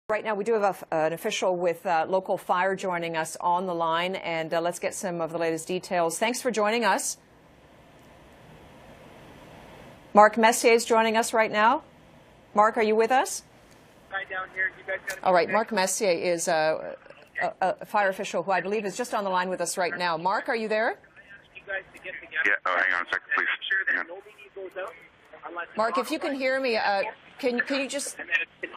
Right now, we do have an official with local fire joining us on the line, and let's get some of the latest details. Thanks for joining us. Mark Messier is joining us right now. Mark, are you with us? Hi, down here. You guys got All right, Mark Messier is a fire official who I believe is just on the line with us right now. Mark, are you there? Yeah, hang on a second, please. Mark, if you can hear me, can you just...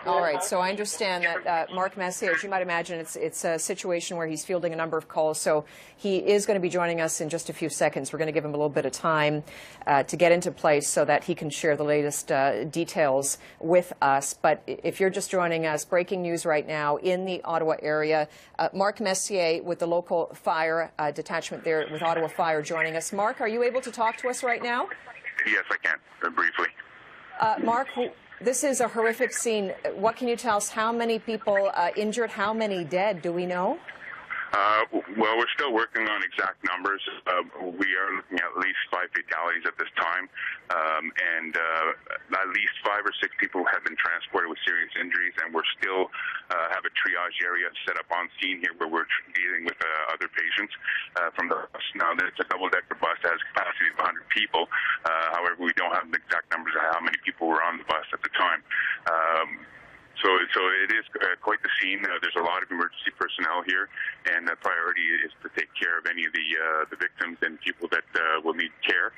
All right, so I understand that Mark Messier, as you might imagine, it's a situation where he's fielding a number of calls, so he is going to be joining us in just a few seconds. We're going to give him a little bit of time to get into place so that he can share the latest details with us. But if you're just joining us, breaking news right now in the Ottawa area. Mark Messier with the local fire detachment there with Ottawa Fire joining us. Mark, are you able to talk to us right now? Yes, I can, briefly. Mark, this is a horrific scene. What can you tell us? How many people injured? How many dead? Do we know? Well, we're still working on exact numbers. We are looking at least 5 fatalities at this time, and at least 5 or 6 people have been transported with serious injuries, and we're still have a triage area set up on scene here where we're dealing with other patients from the bus. Now, it's a double-decker bus that has a capacity of 100 people. However, we don't have the exact numbers of how many people were on the bus at the time. So it is quite the scene. There's a lot of emergency personnel here, and the priority is to take care of any of the victims and people that will need care,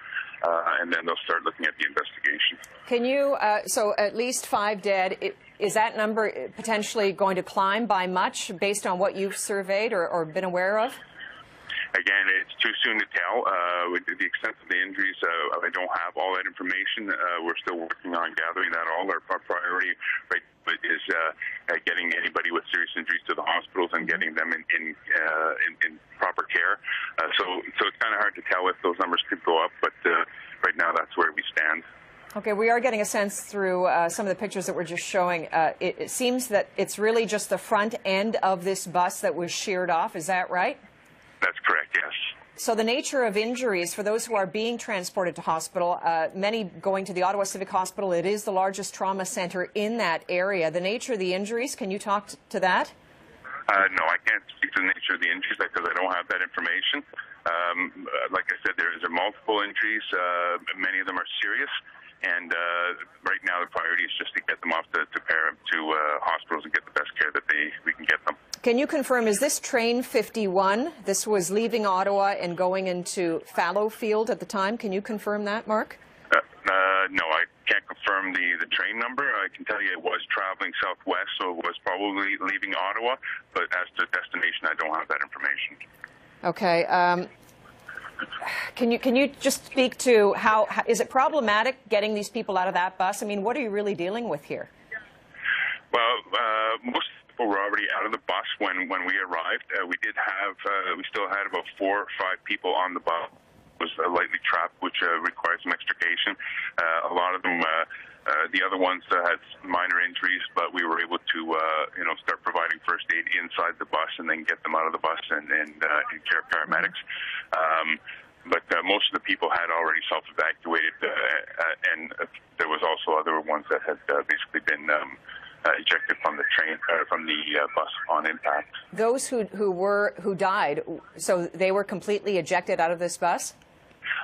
and then they'll start looking at the investigation. Can you, so at least 5 dead, is that number potentially going to climb by much based on what you've surveyed or been aware of? Again, it's too soon to tell. With the extent of the injuries, I don't have all that information. We're still working on gathering that all. Our priority right is getting anybody with serious injuries to the hospitals and getting them in proper care. So it's kind of hard to tell if those numbers could go up, but right now that's where we stand. Okay, we are getting a sense through some of the pictures that we're just showing. It seems that it's really just the front end of this bus that was sheared off. Is that right? That's correct, yes. So the nature of injuries for those who are being transported to hospital, many going to the Ottawa Civic Hospital, it is the largest trauma centre in that area. The nature of the injuries, can you talk to that? No, I can't speak to the nature of the injuries because I don't have that information. Like I said, there are multiple injuries. Many of them are serious. And right now the priority is just to get them off to hospitals and get the best care that we can get them. Can you confirm, is this train 51? This was leaving Ottawa and going into Fallowfield at the time. Can you confirm that, Mark? No, I can't confirm the train number. I can tell you it was traveling southwest, so it was probably leaving Ottawa. But as to destination, I don't have that information. Okay. Can you just speak to how is it problematic getting these people out of that bus? I mean, what are you really dealing with here? Well, most people were already out of the bus when we arrived. We still had about 4 or 5 people on the bus. Was lightly trapped, which required some extrication. A lot of them, the other ones had minor injuries, but we were able to, start providing first aid inside the bus and then get them out of the bus and care of paramedics. But most of the people had already self-evacuated, and there was also other ones that had basically been ejected from the train, from the bus on impact. Those who died, so they were completely ejected out of this bus?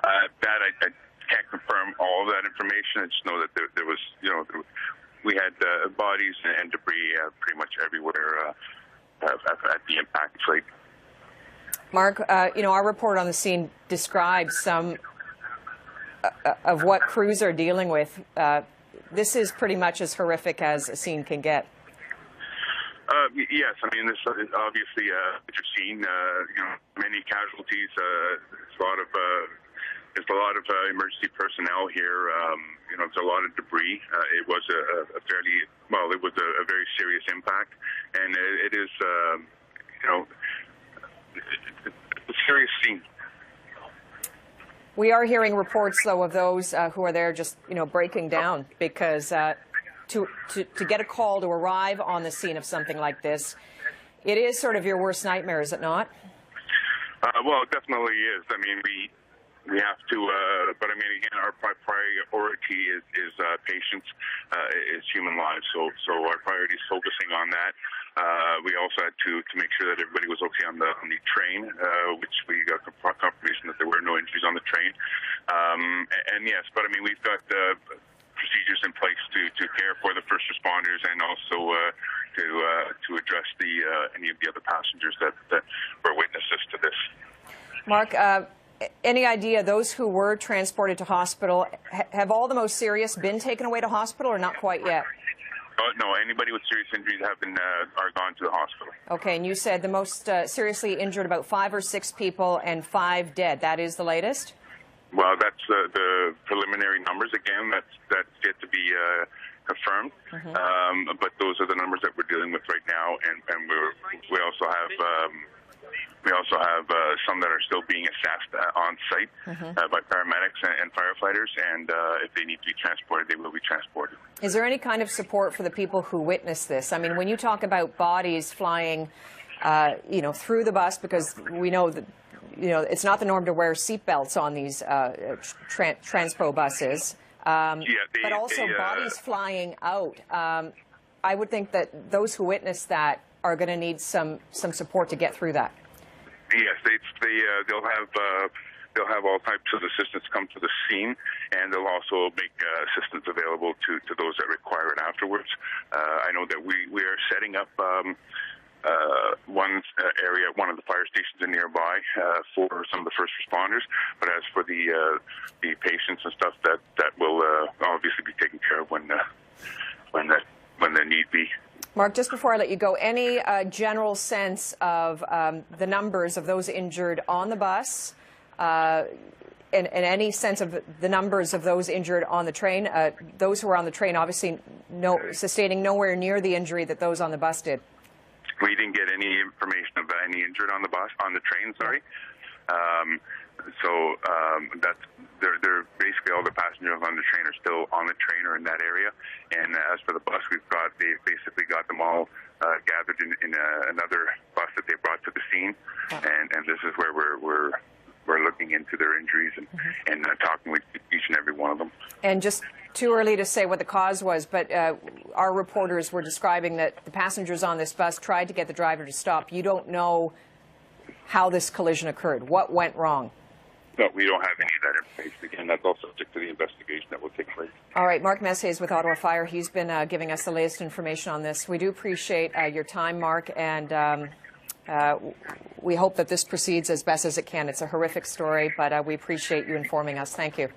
That I can't confirm all of that information. I just know that there was, we had bodies and debris pretty much everywhere at the impact site. Mark, our report on the scene describes some of what crews are dealing with. This is pretty much as horrific as a scene can get. Yes, I mean, this is obviously what you've seen. Many casualties. There's a lot of emergency personnel here. There's a lot of debris. It was a very serious impact, and it is a serious scene. We are hearing reports, though, of those who are there just, breaking down because to get a call to arrive on the scene of something like this, it is sort of your worst nightmare, is it not? Well, it definitely is. I mean, We have to, but I mean, again, our priority is patients, is human lives. So our priority is focusing on that. We also had to make sure that everybody was okay on the train, which we got confirmation that there were no injuries on the train. And yes, but I mean, we've got procedures in place to care for the first responders and also to address any of the other passengers that were witnesses to this. Mark, any idea, those who were transported to hospital, have all the most serious been taken away to hospital or not quite yet? No, anybody with serious injuries are gone to the hospital. Okay, and you said the most seriously injured, about 5 or 6 people and 5 dead. That is the latest? Well, that's the preliminary numbers. Again, that's yet to be confirmed. But those are the numbers that we're dealing with right now, and we also have some that are still being assessed on site by paramedics and firefighters, and if they need to be transported, they will be transported. Is there any kind of support for the people who witnessed this? I mean, when you talk about bodies flying, through the bus, because we know that, it's not the norm to wear seatbelts on these transpo buses, but also bodies flying out. I would think that those who witnessed that are going to need some support to get through that. Yes, they'll have all types of assistance come to the scene, and they'll also make assistance available to those that require it afterwards. I know that we are setting up one area, one of the fire stations nearby for some of the first responders. But as for the patients and stuff, that will obviously be taken care of when the need be. Mark, just before I let you go, any general sense of the numbers of those injured on the bus, and any sense of the numbers of those injured on the train? Those who were on the train obviously sustaining nowhere near the injury that those on the bus did. We didn't get any information about any injured on the train, sorry. They're basically all the passengers on the train are still on the train or in that area. And as for the bus, they basically got them all gathered in another bus that they brought to the scene. And this is where we're looking into their injuries and talking with each and every one of them. And just too early to say what the cause was, but our reporters were describing that the passengers on this bus tried to get the driver to stop. You don't know how this collision occurred. What went wrong? No, we don't have any of that information. Again, that's all subject to the investigation that will take place. All right, Mark Messier is with Ottawa Fire. He's been giving us the latest information on this. We do appreciate your time, Mark, and we hope that this proceeds as best as it can. It's a horrific story, but we appreciate you informing us. Thank you.